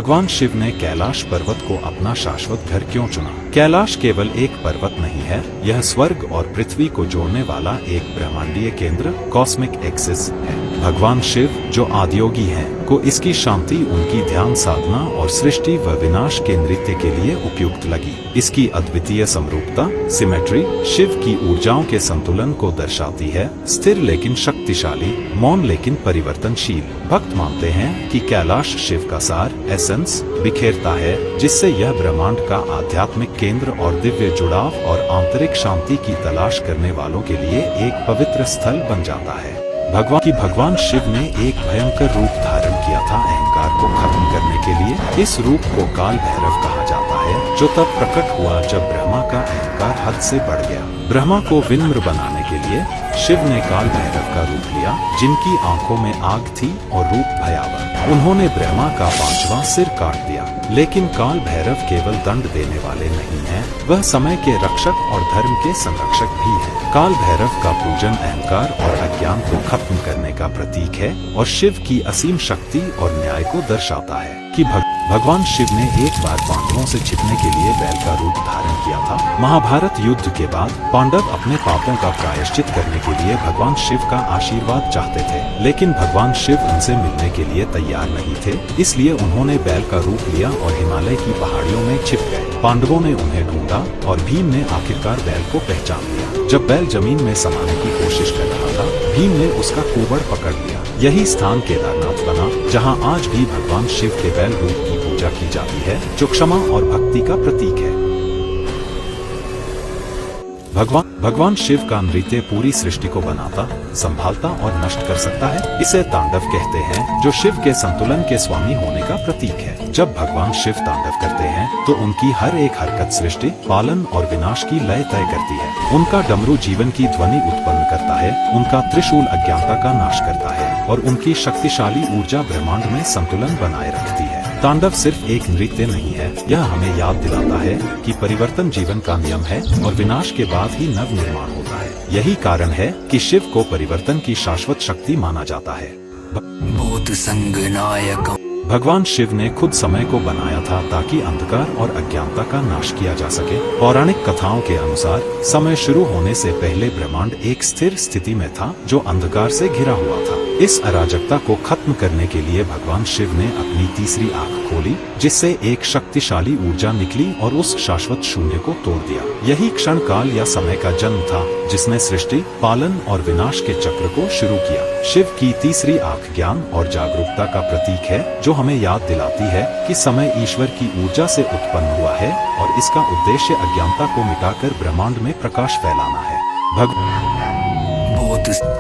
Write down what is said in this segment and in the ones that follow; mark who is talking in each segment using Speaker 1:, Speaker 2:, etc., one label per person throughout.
Speaker 1: भगवान शिव ने कैलाश पर्वत को अपना शाश्वत घर क्यों चुना? कैलाश केवल एक पर्वत नहीं है, यह स्वर्ग और पृथ्वी को जोड़ने वाला एक ब्रह्मांडीय केंद्र, कॉस्मिक एक्सिस है। भगवान शिव, जो आदियोगी हैं, को इसकी शांति उनकी ध्यान साधना और सृष्टि व विनाश के नृत्य के लिए उपयुक्त लगी। इसकी अद्वितीय समरूपता, सिमेट्री, शिव की ऊर्जाओं के संतुलन को दर्शाती है, स्थिर लेकिन शक्तिशाली, मौन लेकिन परिवर्तनशील। भक्त मानते हैं कि कैलाश शिव का सार, एसेंस, बिखेरता है, जिससे यह ब्रह्मांड का आध्यात्मिक केंद्र और दिव्य जुड़ाव और आंतरिक शांति की तलाश करने वालों के लिए एक पवित्र स्थल बन जाता है। भगवान शिव ने एक भयंकर रूप धारण किया था अहंकार को खत्म करने के लिए। इस रूप को काल भैरव कहा जाता है, जो तब प्रकट हुआ जब ब्रह्मा का अहंकार हद से बढ़ गया। ब्रह्मा को विनम्र बनाने के लिए शिव ने काल भैरव का रूप लिया, जिनकी आंखों में आग थी और रूप भयावह। उन्होंने ब्रह्मा का 5वां सिर काट दिया। लेकिन काल भैरव केवल दंड देने वाले नहीं हैं, वह समय के रक्षक और धर्म के संरक्षक भी हैं। काल भैरव का पूजन अहंकार और अज्ञान को खत्म करने का प्रतीक है और शिव की असीम शक्ति और न्याय को दर्शाता है कि भगवान शिव ने एक बार पांडवों से छिपने के लिए बैल का रूप धारण किया था। महाभारत युद्ध के बाद पांडव अपने पापों का प्रायश्चित करने के लिए भगवान शिव का आशीर्वाद चाहते थे, लेकिन भगवान शिव उनसे मिलने के लिए तैयार नहीं थे। इसलिए उन्होंने बैल का रूप लिया और हिमालय की पहाड़ियों में छिप गए। पांडवों ने उन्हें ढूंढा और भीम ने आखिरकार बैल को पहचान लिया। जब बैल जमीन में समाने की कोशिश कर रहा था, भीम ने उसका कुबड़ पकड़ लिया। यही स्थान केदारनाथ बना, जहां आज भी भगवान शिव के बैल रूप की पूजा की जाती है, जो क्षमा और भक्ति का प्रतीक है। भगवान शिव का नृत्य पूरी सृष्टि को बनाता, संभालता और नष्ट कर सकता है। इसे तांडव कहते हैं, जो शिव के संतुलन के स्वामी होने का प्रतीक है। जब भगवान शिव तांडव करते हैं, तो उनकी हर एक हरकत सृष्टि, पालन और विनाश की लय तय करती है। उनका डमरू जीवन की ध्वनि उत्पन्न करता है, उनका त्रिशूल अज्ञानता का नाश करता है और उनकी शक्तिशाली ऊर्जा ब्रह्मांड में संतुलन बनाए रखती है। तांडव सिर्फ एक नृत्य नहीं है, यह हमें याद दिलाता है कि परिवर्तन जीवन का नियम है और विनाश के बाद ही नव निर्माण होता है। यही कारण है कि शिव को परिवर्तन की शाश्वत शक्ति माना जाता है। भगवान शिव ने खुद समय को बनाया था ताकि अंधकार और अज्ञानता का नाश किया जा सके। पौराणिक कथाओं के अनुसार समय शुरू होने से पहले ब्रह्मांड एक स्थिर स्थिति में था, जो अंधकार से घिरा हुआ था। इस अराजकता को खत्म करने के लिए भगवान शिव ने अपनी तीसरी आंख खोली, जिससे एक शक्तिशाली ऊर्जा निकली और उस शाश्वत शून्य को तोड़ दिया। यही क्षण काल या समय का जन्म था, जिसने सृष्टि, पालन और विनाश के चक्र को शुरू किया। शिव की तीसरी आंख ज्ञान और जागरूकता का प्रतीक है, जो हमें याद दिलाती है कि समय ईश्वर की ऊर्जा से उत्पन्न हुआ है और इसका उद्देश्य अज्ञानता को मिटाकर ब्रह्मांड में प्रकाश फैलाना है।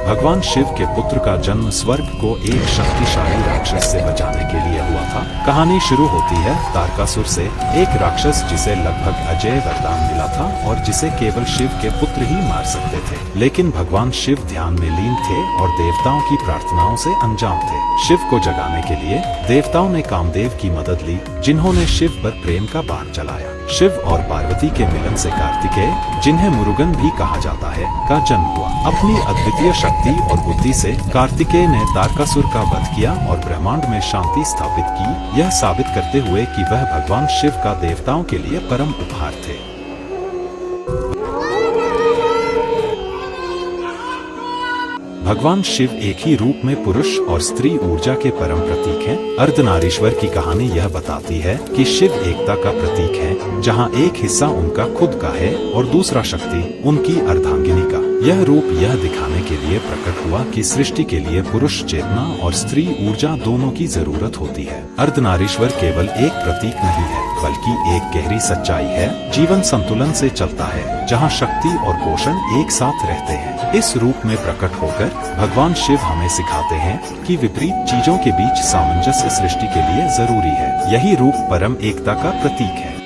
Speaker 1: भगवान शिव के पुत्र का जन्म स्वर्ग को एक शक्तिशाली राक्षस से बचाने के लिए हुआ था। कहानी शुरू होती है तारकासुर से, एक राक्षस जिसे लगभग अजेय वरदान मिला था और जिसे केवल शिव के पुत्र ही मार सकते थे। लेकिन भगवान शिव ध्यान में लीन थे और देवताओं की प्रार्थनाओं से अनजान थे। शिव को जगाने के लिए देवताओं ने कामदेव की मदद ली, जिन्होंने शिव पर प्रेम का बाण चलाया। शिव और पार्वती के मिलन से कार्तिकेय, जिन्हें मुरुगन भी कहा जाता है, का जन्म हुआ। अपनी अद्वितीय शक्ति और बुद्धि से कार्तिकेय ने तारकासुर का वध किया और ब्रह्मांड में शांति स्थापित की, यह साबित करते हुए कि वह भगवान शिव का देवताओं के लिए परम उपहार थे। भगवान शिव एक ही रूप में पुरुष और स्त्री ऊर्जा के परम प्रतीक हैं। अर्धनारीश्वर की कहानी यह बताती है कि शिव एकता का प्रतीक है, जहां एक हिस्सा उनका खुद का है और दूसरा शक्ति उनकी अर्धांगिनी का। यह रूप यह दिखाने के लिए प्रकट हुआ कि सृष्टि के लिए पुरुष चेतना और स्त्री ऊर्जा दोनों की जरूरत होती है। अर्धनारीश्वर केवल एक प्रतीक नहीं है, बल्कि एक गहरी सच्चाई है। जीवन संतुलन से चलता है, जहां शक्ति और पोषण एक साथ रहते हैं। इस रूप में प्रकट होकर भगवान शिव हमें सिखाते हैं कि विपरीत चीजों के बीच सामंजस्य सृष्टि के लिए जरूरी है। यही रूप परम एकता का प्रतीक है।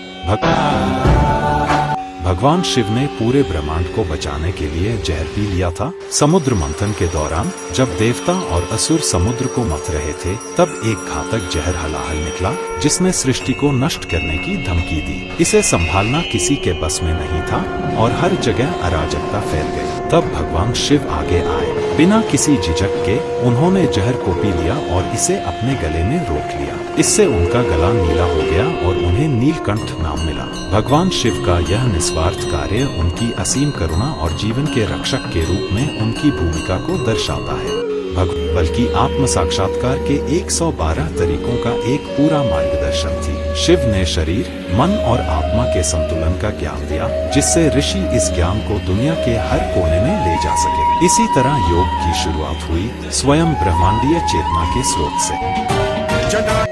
Speaker 1: भगवान शिव ने पूरे ब्रह्मांड को बचाने के लिए जहर पी लिया था। समुद्र मंथन के दौरान जब देवता और असुर समुद्र को मथ रहे थे, तब एक घातक जहर हलाहल निकला, जिसने सृष्टि को नष्ट करने की धमकी दी। इसे संभालना किसी के बस में नहीं था और हर जगह अराजकता फैल गई। तब भगवान शिव आगे आए बिना किसी झिझक के उन्होंने जहर को पी लिया और इसे अपने गले में रोक लिया। इससे उनका गला नीला हो गया और उन्हें नीलकंठ नाम मिला। भगवान शिव का यह निस्वार्थ कार्य उनकी असीम करुणा और जीवन के रक्षक के रूप में उनकी भूमिका को दर्शाता है। बल्कि आत्म साक्षात्कार के 112 तरीकों का एक पूरा मार्गदर्शन थी। शिव ने शरीर, मन और आत्मा के संतुलन का ज्ञान दिया, जिससे ऋषि इस ज्ञान को दुनिया के हर कोने में ले जा सके। इसी तरह योग की शुरुआत हुई, स्वयं ब्रह्मांडीय चेतना के स्रोत से।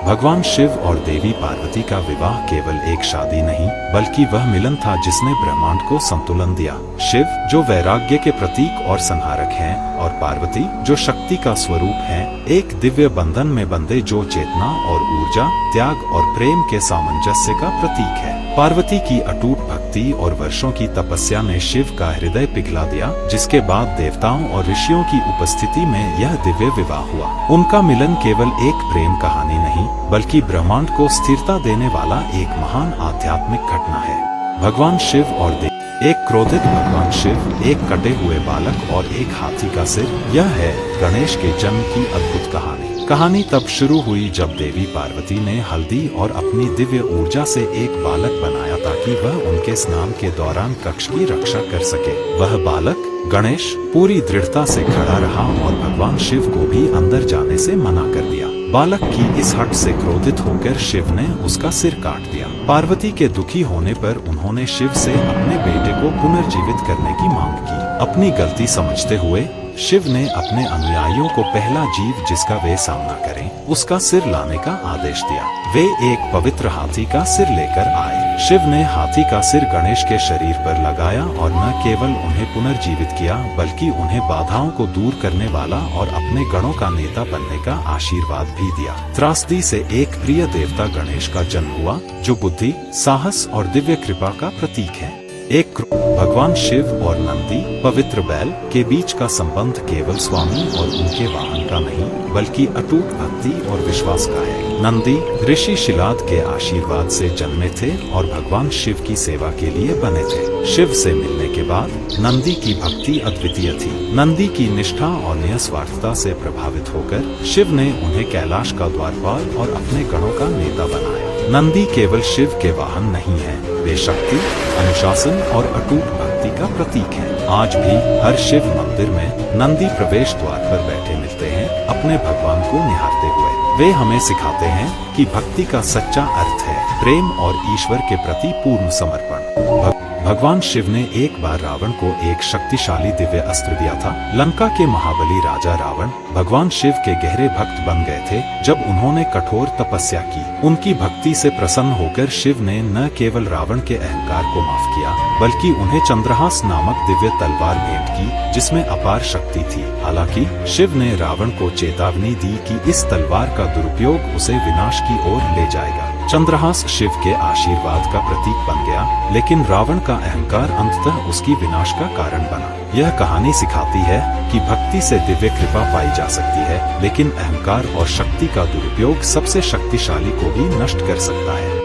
Speaker 1: भगवान शिव और देवी पार्वती का विवाह केवल एक शादी नहीं, बल्कि वह मिलन था जिसने ब्रह्मांड को संतुलन दिया। शिव जो वैराग्य के प्रतीक और संहारक हैं, और पार्वती जो शक्ति का स्वरूप है, एक दिव्य बंधन में बंधे जो चेतना और ऊर्जा, त्याग और प्रेम के सामंजस्य का प्रतीक है। पार्वती की अटूट भक्ति और वर्षों की तपस्या ने शिव का हृदय पिघला दिया, जिसके बाद देवताओं और ऋषियों की उपस्थिति में यह दिव्य विवाह हुआ। उनका मिलन केवल एक प्रेम कहानी नहीं, बल्कि ब्रह्मांड को स्थिरता देने वाला एक महान आध्यात्मिक घटना है। भगवान शिव और देवी, एक क्रोधित भगवान शिव, एक कटे हुए बालक और एक हाथी का सिर, यह है गणेश के जन्म की अद्भुत कहानी। कहानी तब शुरू हुई जब देवी पार्वती ने हल्दी और अपनी दिव्य ऊर्जा से एक बालक बनाया ताकि वह उनके स्नान के दौरान कक्ष की रक्षा कर सके। वह बालक गणेश पूरी दृढ़ता से खड़ा रहा और भगवान शिव को भी अंदर जाने से मना कर दिया। बालक की इस हट से क्रोधित होकर शिव ने उसका सिर काट दिया। पार्वती के दुखी होने पर उन्होंने शिव से अपने बेटे को पुनर्जीवित करने की मांग की। अपनी गलती समझते हुए शिव ने अपने अनुयायियों को पहला जीव जिसका वे सामना करें, उसका सिर लाने का आदेश दिया। वे एक पवित्र हाथी का सिर लेकर आए। शिव ने हाथी का सिर गणेश के शरीर पर लगाया और न केवल उन्हें पुनर्जीवित किया, बल्कि उन्हें बाधाओं को दूर करने वाला और अपने गणों का नेता बनने का आशीर्वाद भी दिया। त्रासदी से एक प्रिय देवता गणेश का जन्म हुआ, जो बुद्धि, साहस और दिव्य कृपा का प्रतीक है। एक भगवान शिव और नंदी, पवित्र बैल, के बीच का संबंध केवल स्वामी और उनके वाहन का नहीं, बल्कि अटूट भक्ति और विश्वास का है। नंदी ऋषि शिलाद के आशीर्वाद से जन्मे थे और भगवान शिव की सेवा के लिए बने थे। शिव से मिलने के बाद नंदी की भक्ति अद्वितीय थी। नंदी की निष्ठा और निस्वार्थता से प्रभावित होकर शिव ने उन्हें कैलाश का द्वारपाल और अपने गणों का नेता बनाया। नंदी केवल शिव के वाहन नहीं है, वे शक्ति, अनुशासन और अटूट भक्ति का प्रतीक है। आज भी हर शिव मंदिर में नंदी प्रवेश द्वार पर बैठे मिलते हैं, अपने भगवान को निहारते हुए। वे हमें सिखाते हैं कि भक्ति का सच्चा अर्थ है प्रेम और ईश्वर के प्रति पूर्ण समर्पण। भगवान शिव ने एक बार रावण को एक शक्तिशाली दिव्य अस्त्र दिया था। लंका के महाबली राजा रावण भगवान शिव के गहरे भक्त बन गए थे जब उन्होंने कठोर तपस्या की। उनकी भक्ति से प्रसन्न होकर शिव ने न केवल रावण के अहंकार को माफ किया, बल्कि उन्हें चंद्रहास नामक दिव्य तलवार भेंट की, जिसमें अपार शक्ति थी। हालांकि शिव ने रावण को चेतावनी दी कि इस तलवार का दुरुपयोग उसे विनाश की ओर ले जाएगा। चंद्रहास शिव के आशीर्वाद का प्रतीक बन गया, लेकिन रावण का अहंकार अंततः उसकी विनाश का कारण बना। यह कहानी सिखाती है कि भक्ति से दिव्य कृपा पाई जा सकती है, लेकिन अहंकार और शक्ति का दुरुपयोग सबसे शक्तिशाली को भी नष्ट कर सकता है।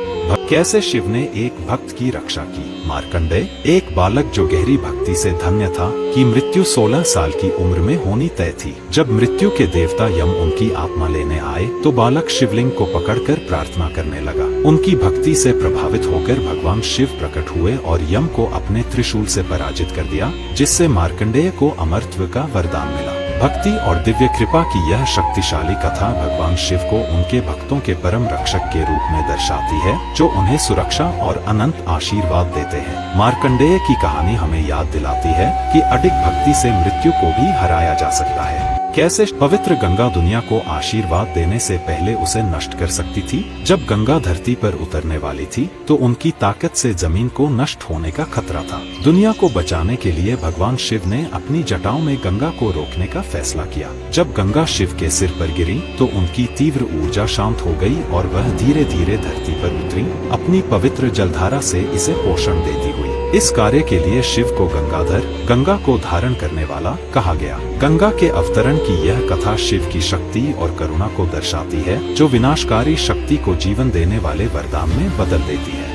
Speaker 1: कैसे शिव ने एक भक्त की रक्षा की। मार्कंडेय, एक बालक जो गहरी भक्ति से धन्य था, की मृत्यु 16 साल की उम्र में होनी तय थी। जब मृत्यु के देवता यम उनकी आत्मा लेने आए तो बालक शिवलिंग को पकड़कर प्रार्थना करने लगा। उनकी भक्ति से प्रभावित होकर भगवान शिव प्रकट हुए और यम को अपने त्रिशूल से पराजित कर दिया, जिससे मार्कंडेय को अमरत्व का वरदान मिला। भक्ति और दिव्य कृपा की यह शक्तिशाली कथा भगवान शिव को उनके भक्तों के परम रक्षक के रूप में दर्शाती है, जो उन्हें सुरक्षा और अनंत आशीर्वाद देते हैं। मार्कंडेय की कहानी हमें याद दिलाती है कि अडिग भक्ति से मृत्यु को भी हराया जा सकता है। कैसे पवित्र गंगा दुनिया को आशीर्वाद देने से पहले उसे नष्ट कर सकती थी। जब गंगा धरती पर उतरने वाली थी तो उनकी ताकत से जमीन को नष्ट होने का खतरा था। दुनिया को बचाने के लिए भगवान शिव ने अपनी जटाओं में गंगा को रोकने का फैसला किया। जब गंगा शिव के सिर पर गिरी तो उनकी तीव्र ऊर्जा शांत हो गई और वह धीरे धीरे धरती पर उतरी, अपनी पवित्र जलधारा से इसे पोषण देती हुई। इस कार्य के लिए शिव को गंगाधर, गंगा को धारण करने वाला, कहा गया। गंगा के अवतरण की यह कथा शिव की शक्ति और करुणा को दर्शाती है, जो विनाशकारी शक्ति को जीवन देने वाले वरदान में बदल देती है।